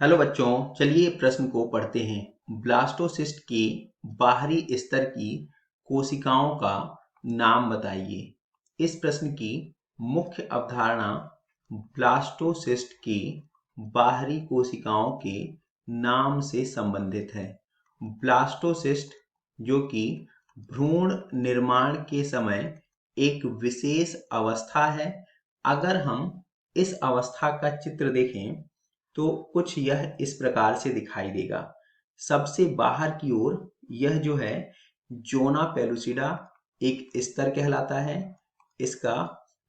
Hello बच्चों, चलिए प्रश्न को पढ़ते हैं। ब्लास्टोसिस्ट के बाहरी स्तर की कोशिकाओं का नाम बताइए। इस प्रश्न की मुख्य अवधारणा ब्लास्टोसिस्ट के बाहरी कोशिकाओं के नाम से संबंधित है। ब्लास्टोसिस्ट जो कि भ्रूण निर्माण के समय एक विशेष अवस्था है। अगर हम इस अवस्था का चित्र देखें तो कुछ यह इस प्रकार से दिखाई देगा। सबसे बाहर की ओर यह जो है जोना पेलुसिडा एक स्तर कहलाता है। इसका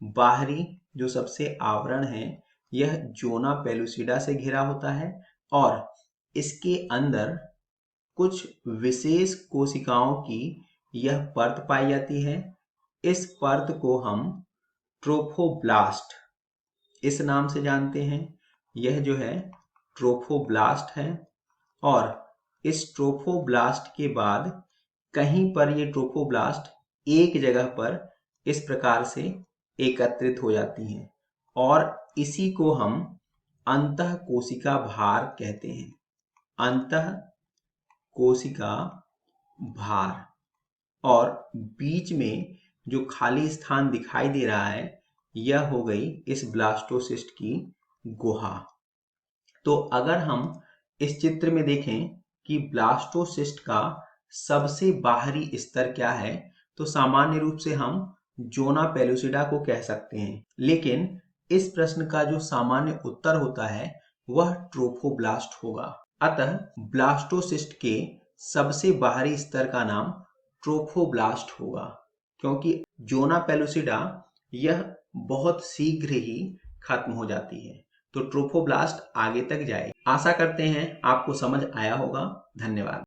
बाहरी जो सबसे आवरण है यह जोना पेलुसिडा से घिरा होता है और इसके अंदर कुछ विशेष कोशिकाओं की यह परत पाई जाती है। इस परत को हम ट्रोफोब्लास्ट इस नाम से जानते हैं। यह जो है ट्रोफोब्लास्ट है और इस ट्रोफोब्लास्ट के बाद कहीं पर ये ट्रोफोब्लास्ट एक जगह पर इस प्रकार से एकत्रित हो जाती हैं और इसी को हम अंतः कोशिका भार कहते हैं। अंतः कोशिका भार। और बीच में जो खाली स्थान दिखाई दे रहा है यह हो गई इस ब्लास्टोसिस्ट की गुहा। तो अगर हम इस चित्र में देखें कि ब्लास्टोसिस्ट का सबसे बाहरी स्तर क्या है तो सामान्य रूप से हम जोना पेलुसिडा को कह सकते हैं, लेकिन इस प्रश्न का जो सामान्य उत्तर होता है वह ट्रोफोब्लास्ट होगा। अतः ब्लास्टोसिस्ट के सबसे बाहरी स्तर का नाम ट्रोफोब्लास्ट होगा, क्योंकि जोना पेलुसिडा यह बहुत शीघ्र ही खत्म हो जाती है। तो ट्रोफोब्लास्ट आगे तक जाए। आशा करते हैं आपको समझ आया होगा। धन्यवाद।